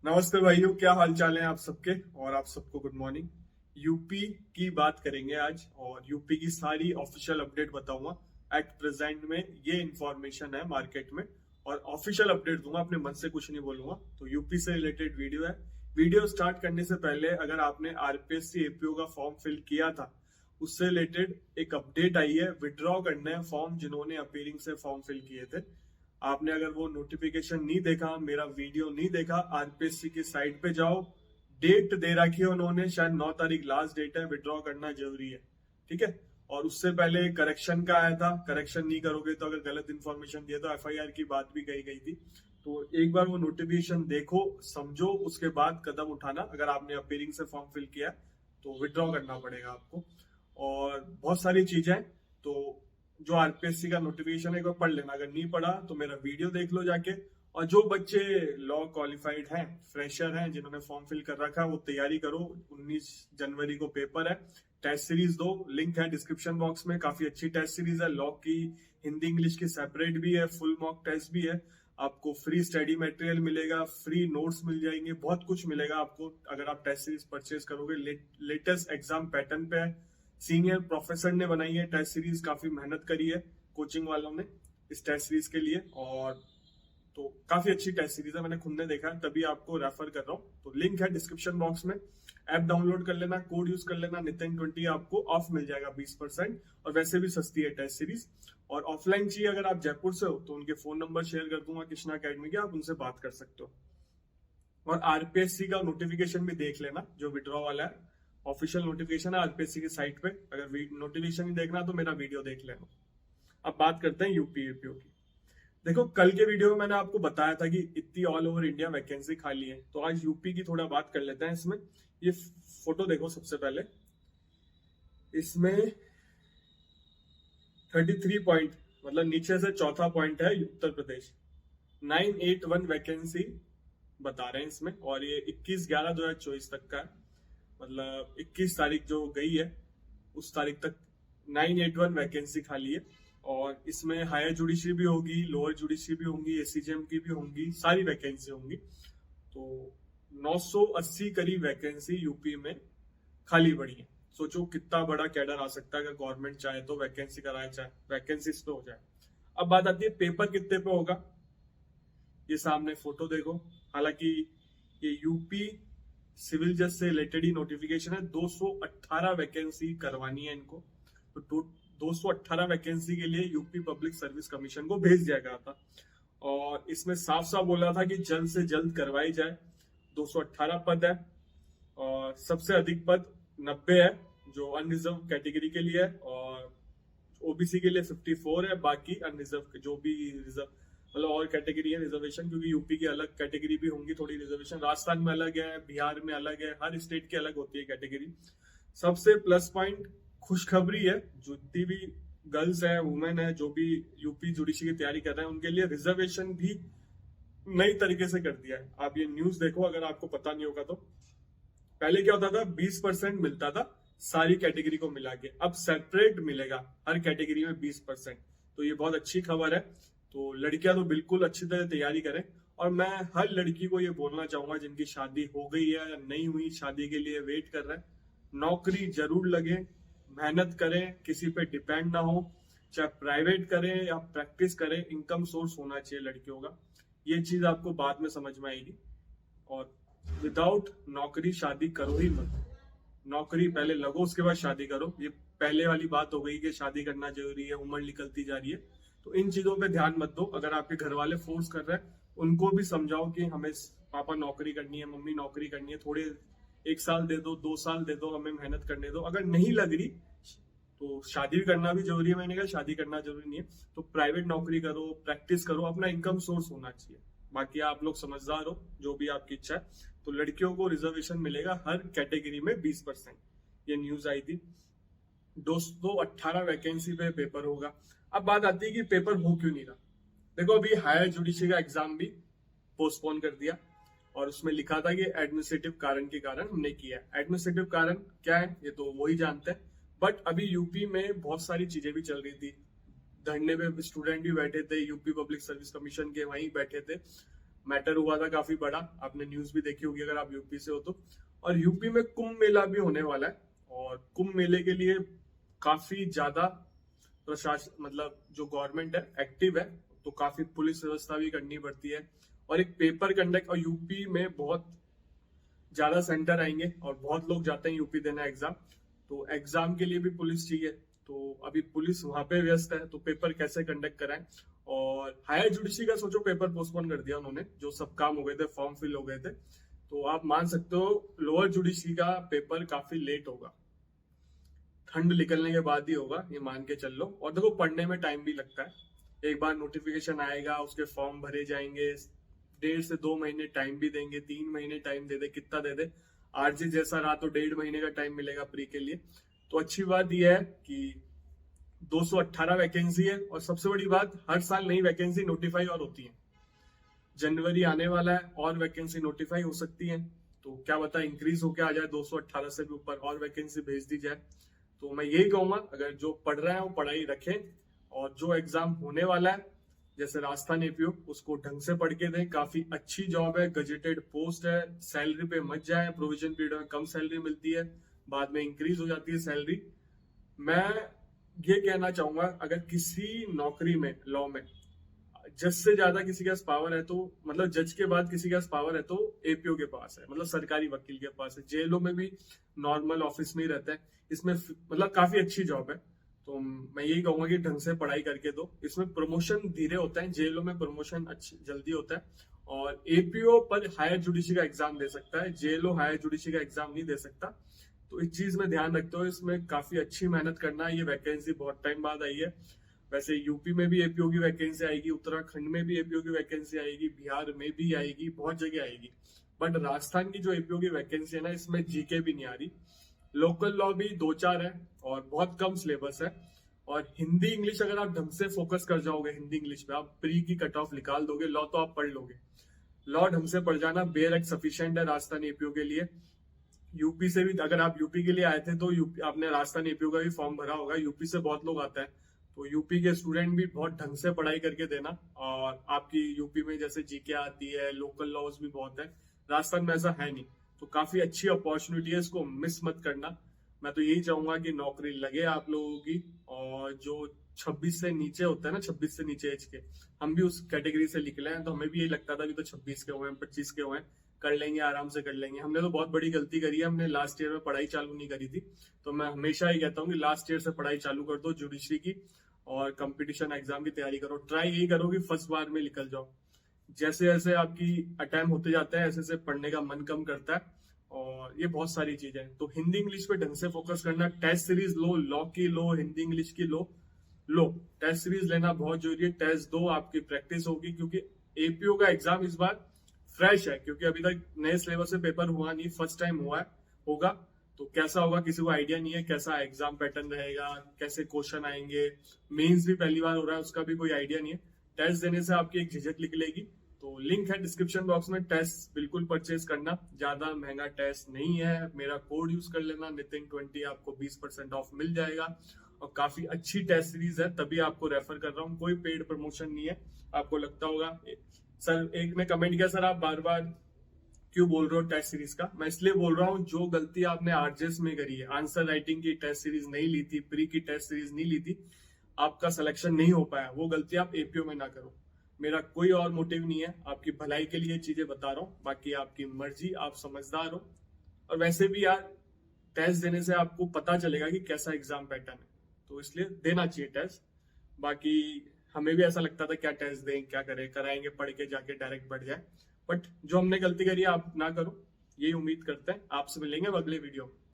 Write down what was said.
नमस्ते भाइयों, क्या हाल चाल है आप सबके। और आप सबको गुड मॉर्निंग। यूपी की बात करेंगे आज और यूपी की सारी ऑफिशियल अपडेट बताऊंगा। एट प्रेजेंट में ये इंफॉर्मेशन है मार्केट में और ऑफिशियल अपडेट दूंगा, अपने मन से कुछ नहीं बोलूंगा। तो यूपी से रिलेटेड वीडियो है। वीडियो स्टार्ट करने से पहले अगर आपने आरपीएससी एपीओ का फॉर्म फिल किया था, उससे रिलेटेड एक अपडेट आई है। विड्रॉ करना है फॉर्म जिन्होंने अपीयरिंग से फॉर्म फिल किए थे। आपने अगर वो नोटिफिकेशन नहीं देखा, मेरा वीडियो नहीं देखा, आरपीएससी की साइट पे जाओ। डेट दे रखी है उन्होंने, शायद 9 तारीख लास्ट डेट है। विड्रॉ करना जरूरी है, ठीक है। और उससे पहले करेक्शन का आया था, करेक्शन नहीं करोगे तो अगर गलत इन्फॉर्मेशन दिया तो एफआईआर की बात भी कही गई थी। तो एक बार वो नोटिफिकेशन देखो, समझो, उसके बाद कदम उठाना। अगर आपने अपीयरिंग से फॉर्म फिल किया तो विड्रॉ करना पड़ेगा आपको। और बहुत सारी चीजें हैं। तो जो आरपीएससी का नोटिफिकेशन है एक बार पढ़ लेना, अगर नहीं पढ़ा तो मेरा वीडियो देख लो जाके। और जो बच्चे लॉ क्वालिफाइड हैं, फ्रेशर हैं, जिन्होंने फॉर्म फिल कर रखा है, वो तैयारी करो। 19 जनवरी को पेपर है। टेस्ट सीरीज दो, लिंक है डिस्क्रिप्शन बॉक्स में। काफी अच्छी टेस्ट सीरीज है लॉ की। हिंदी इंग्लिश की सेपरेट भी है, फुल मॉक टेस्ट भी है। आपको फ्री स्टडी मटेरियल मिलेगा, फ्री नोट्स मिल जाएंगे, बहुत कुछ मिलेगा आपको अगर आप टेस्ट सीरीज परचेज करोगे। लेटेस्ट एग्जाम पैटर्न पे है। सीनियर प्रोफेसर ने बनाई है टेस्ट सीरीज, काफी मेहनत करी है कोचिंग वालों ने इस टेस्ट सीरीज के लिए। और तो काफी अच्छी टेस्ट सीरीज है, मैंने खुद ने देखा है, तभी आपको रेफर कर रहा हूँ। तो लिंक है डिस्क्रिप्शन बॉक्स में। ऐप डाउनलोड कर लेना, कोड यूज कर लेना नितिन20, आपको ऑफ मिल जाएगा 20%। और वैसे भी सस्ती है टेस्ट सीरीज। और ऑफलाइन चाहिए अगर आप जयपुर से हो तो उनके फोन नंबर शेयर कर दूंगा कृष्णा अकेडमी के, आप उनसे बात कर सकते हो। और आरपीएससी का नोटिफिकेशन भी देख लेना जो विड्रॉ वाला है। ऑफिशियल नोटिफिकेशन है आरपीएससी की साइट पे। अगर नोटिफिकेशन नहीं देखना तो मेरा वीडियो देख लेना। अब बात करते हैं यूपी यूपीओ की। देखो, कल के वीडियो में मैंने आपको बताया था कि इतनी ऑल ओवर इंडिया वैकेंसी खाली है, तो आज यूपी की थोड़ा बात कर लेते हैं इसमें। ये फोटो देखो सबसे पहले। इसमें 33 पॉइंट, मतलब नीचे से चौथा पॉइंट है उत्तर प्रदेश। 981 वैकेंसी बता रहे हैं इसमें। और ये 21/11/2024 तक का है। मतलब 21 तारीख जो गई है उस तारीख तक 981 वैकेंसी खाली है। और इसमें हायर जुडिशरी भी होगी, लोअर जुडिशरी भी होंगी, एसीजेएम की भी होंगी, सारी वैकेंसी होंगी। तो 980 करीब वैकेंसी यूपी में खाली पड़ी है। सोचो कितना बड़ा कैडर आ सकता है अगर गवर्नमेंट चाहे तो वैकेंसी कराए, चाहे वैकेंसी इस पे हो जाए। अब बात आती है पेपर कितने पे होगा। ये सामने फोटो देखो। हालांकि ये यूपी सिविल जज से रिलेटेड ही नोटिफिकेशन है। 218 वैकेंसी करवानी है इनको। तो 218 वैकेंसी के लिए यूपी पब्लिक सर्विस कमीशन को भेज दिया गया था। और इसमें साफ साफ बोला था कि जल्द से जल्द करवाई जाए। 218 पद है और सबसे अधिक पद 90 है जो अनरिजर्व कैटेगरी के लिए है। और ओबीसी के लिए 54 है। बाकी अनरिजर्व जो भी रिजर्व, मतलब और कैटेगरी है रिजर्वेशन, क्योंकि यूपी की अलग कैटेगरी भी होंगी थोड़ी रिजर्वेशन। राजस्थान में अलग है, बिहार में अलग है, हर स्टेट की अलग होती है कैटेगरी। सबसे प्लस पॉइंट खुशखबरी है, जितनी भी गर्ल्स है, वुमेन है, जो भी यूपी जुडिशरी की तैयारी कर रहे हैं, उनके लिए रिजर्वेशन भी नई तरीके से कर दिया है। आप ये न्यूज देखो अगर आपको पता नहीं होगा तो। पहले क्या होता था, 20% मिलता था सारी कैटेगरी को मिला के, अब सेपरेट मिलेगा हर कैटेगरी में 20%। तो ये बहुत अच्छी खबर है। तो लड़कियां तो बिल्कुल अच्छी तरह तैयारी करें। और मैं हर लड़की को ये बोलना चाहूंगा जिनकी शादी हो गई है या नहीं हुई, शादी के लिए वेट कर रहे हैं, नौकरी जरूर लगे, मेहनत करें, किसी पे डिपेंड ना हो। चाहे प्राइवेट करें या प्रैक्टिस करें, इनकम सोर्स होना चाहिए लड़कियों का। ये चीज आपको बाद में समझ में आएगी। और विदाउट नौकरी शादी करो ही मत। नौकरी पहले लगो, उसके बाद शादी करो। ये पहले वाली बात हो गई कि शादी करना जरूरी है, उम्र निकलती जा रही है। तो इन चीजों पे ध्यान मत दो। अगर आपके घर वाले फोर्स कर रहे हैं, उनको भी समझाओ कि हमें पापा नौकरी करनी है, मम्मी नौकरी करनी है, थोड़े 1 साल दे दो, 2 साल दे दो, हमें मेहनत करने दो। अगर नहीं लग रही तो शादी करना भी जरूरी है। मैंने कहा शादी करना जरूरी नहीं है तो प्राइवेट नौकरी करो, प्रैक्टिस करो, अपना इनकम सोर्स होना चाहिए। बाकी आप लोग समझदार हो, जो भी आपकी इच्छा है। तो लड़कियों को रिजर्वेशन मिलेगा हर कैटेगरी में 20%। ये न्यूज आई थी। 218 वैकेंसी पे पेपर होगा। अब बात आती है कि पेपर हो क्यों नहीं रहा। देखो, अभी हायर जुडिशरी का एग्जाम भी पोस्टपोन कर दिया और उसमें लिखा था कि एडमिनिस्ट्रेटिव कारण के कारण हमने किया। एडमिनिस्ट्रेटिव कारण क्या है ये तो वही जानते हैं। बट अभी यूपी में बहुत सारी चीजें भी चल रही थी। धरने पे स्टूडेंट भी बैठे थे, यूपी पब्लिक सर्विस कमीशन के वहीं बैठे थे। मैटर हुआ था काफी बड़ा, आपने न्यूज भी देखी होगी अगर आप यूपी से हो तो। और यूपी में कुंभ मेला भी होने वाला है, और कुंभ मेले के लिए काफी ज्यादा प्रशासन मतलब जो गवर्नमेंट है एक्टिव है, तो काफी पुलिस व्यवस्था भी करनी पड़ती है। और एक पेपर कंडक्ट, और यूपी में बहुत ज्यादा सेंटर आएंगे और बहुत लोग जाते हैं यूपी देना एग्जाम, तो एग्जाम के लिए भी पुलिस चाहिए। तो अभी पुलिस वहां पे व्यस्त है, तो पेपर कैसे कंडक्ट कराएं। और हायर जुडिशरी का सोचो पेपर पोस्टपोन कर दिया उन्होंने, जो सब काम हो गए थे, फॉर्म फिल हो गए थे, तो आप मान सकते हो लोअर जुडिशरी का पेपर काफी लेट होगा, ठंड निकलने के बाद ही होगा, ये मान के चल लो। और देखो पढ़ने में टाइम भी लगता है, एक बार नोटिफिकेशन आएगा, उसके फॉर्म भरे जाएंगे, 1.5 से 2 महीने टाइम भी देंगे, 3 महीने टाइम दे दे, कितना दे दे, आरजी जैसा रहा तो 1.5 महीने का टाइम मिलेगा प्री के लिए। तो अच्छी बात यह है कि 218 वैकेंसी है, और सबसे बड़ी बात हर साल नई वैकेंसी नोटिफाई और होती है। जनवरी आने वाला है और वैकेंसी नोटिफाई हो सकती है, तो क्या बता इंक्रीज होके आ जाए 218 से भी ऊपर और वैकेंसी भेज दी जाए। तो मैं यही कहूंगा, अगर जो पढ़ रहे हैं वो पढ़ाई रखें, और जो एग्जाम होने वाला है जैसे राजस्थान एपीओ, उसको ढंग से पढ़ के दें। काफी अच्छी जॉब है, गजेटेड पोस्ट है, सैलरी पे मत जाए, प्रोविजन पीरियड में कम सैलरी मिलती है, बाद में इंक्रीज हो जाती है सैलरी। मैं ये कहना चाहूंगा, अगर किसी नौकरी में लॉ में जज से ज्यादा किसी के पास पावर है, तो मतलब जज के बाद किसी के पास पावर है तो एपीओ के पास है, मतलब सरकारी वकील के पास है। जेलों में भी नॉर्मल ऑफिस में ही रहता है, इसमें मतलब काफी अच्छी जॉब है। तो मैं यही कहूंगा कि ढंग से पढ़ाई करके दो, इसमें प्रमोशन धीरे होता है, जेलों में प्रमोशन अच्छी जल्दी होता है। और एपीओ पर हायर जुडिशरी का एग्जाम दे सकता है, जेलो हायर जुडिशरी का एग्जाम नहीं दे सकता। तो इस चीज में ध्यान रखते हो, इसमें काफी अच्छी मेहनत करना है। ये वैकेंसी बहुत टाइम बाद आई है, वैसे यूपी में भी एपीओ की वैकेंसी आएगी, उत्तराखंड में भी एपीओ की वैकेंसी आएगी, बिहार में भी आएगी, बहुत जगह आएगी। बट राजस्थान की जो एपीओ की वैकेंसी है ना, इसमें जीके भी नहीं आ रही, लोकल लॉ भी 2-4 है, और बहुत कम सिलेबस है। और हिंदी इंग्लिश अगर आप ढंग से फोकस कर जाओगे, हिंदी इंग्लिश पे आप प्री की कट ऑफ निकाल दोगे, लॉ तो आप पढ़ लोगे। लॉ ढंग से पढ़ जाना बेयर एक सफिशियंट है राजस्थान एपीओ के लिए। यूपी से भी अगर आप यूपी के लिए आए थे तो यूपी आपने राजस्थान एपीओ का भी फॉर्म भरा होगा, यूपी से बहुत लोग आता है, तो यूपी के स्टूडेंट भी बहुत ढंग से पढ़ाई करके देना। और आपकी यूपी में जैसे जीके आती है, लोकल लॉज भी बहुत है, राजस्थान में ऐसा है नहीं, तो काफी अच्छी अपॉर्चुनिटी है, इसको मिस मत करना। मैं तो यही चाहूंगा कि नौकरी लगे आप लोगों की। और जो 26 से नीचे होता है ना, 26 से नीचे एज के, हम भी उस कैटेगरी से निकले हैं, तो हमें भी यही लगता था कि तो 26 के हुए हैं, 25 के हुए हैं, कर लेंगे, आराम से कर लेंगे। हमने तो बहुत बड़ी गलती करी है, हमने लास्ट ईयर में पढ़ाई चालू नहीं करी थी। तो मैं हमेशा ही कहता हूँ कि लास्ट ईयर से पढ़ाई चालू कर दो जुडिशरी की, और कंपटीशन एग्जाम की तैयारी करो। ट्राई यही करो कि फर्स्ट बार में निकल जाओ। जैसे जैसे आपकी अटेम्प्ट होते जाते हैं, ऐसे ऐसे पढ़ने का मन कम करता है, और ये बहुत सारी चीजें हैं। तो हिंदी इंग्लिश पे ढंग से फोकस करना, टेस्ट सीरीज लो, लॉ की लो, हिंदी इंग्लिश की लो टेस्ट सीरीज लेना बहुत जरूरी है। टेस्ट दो, आपकी प्रैक्टिस होगी, क्योंकि एपीओ का एग्जाम इस बार फ्रेश है, क्योंकि अभी तक नए सिलेबस से पेपर हुआ नहीं, फर्स्ट टाइम हुआ है, होगा। तो कैसा होगा किसी को आइडिया नहीं है, कैसा एग्जाम पैटर्न रहेगा, कैसे क्वेश्चन आएंगे, मेंस भी पहली बार हो रहा है, उसका भी कोई आइडिया नहीं है। टेस्ट देने से आपकी एक झिझक निकलेगी। तो लिंक है डिस्क्रिप्शन बॉक्स में, टेस्ट बिल्कुल परचेज करना, ज्यादा महंगा टेस्ट नहीं है। मेरा कोड यूज कर लेना Nitin20, आपको 20% ऑफ मिल जाएगा, और काफी अच्छी टेस्ट सीरीज है, तभी आपको रेफर कर रहा हूँ, कोई पेड प्रमोशन नहीं है। आपको लगता होगा सर, एक ने कमेंट किया सर आप बार बार क्यों बोल रहे हो टेस्ट सीरीज का, मैं इसलिए बोल रहा हूँ, जो गलती आपने आरजेएस में करी है, आंसर राइटिंग की टेस्ट सीरीज नहीं ली थी, प्री की टेस्ट सीरीज नहीं ली थी, आपका सिलेक्शन नहीं हो पाया, वो गलती आप एपीओ में ना करो। मेरा कोई और मोटिव नहीं है, आपकी भलाई के लिए चीजें बता रहा हूँ, बाकी आपकी मर्जी, आप समझदार हो। और वैसे भी यार टेस्ट देने से आपको पता चलेगा कि कैसा एग्जाम पैटर्न है, तो इसलिए देना चाहिए टेस्ट। बाकी हमें भी ऐसा लगता था क्या टेस्ट दें, क्या करें, कराएंगे पढ़ के जाके डायरेक्ट बढ़ जाए, बट जो हमने गलती करी है आप ना करो, यही उम्मीद करते हैं। आपसे मिलेंगे अगले वीडियो में।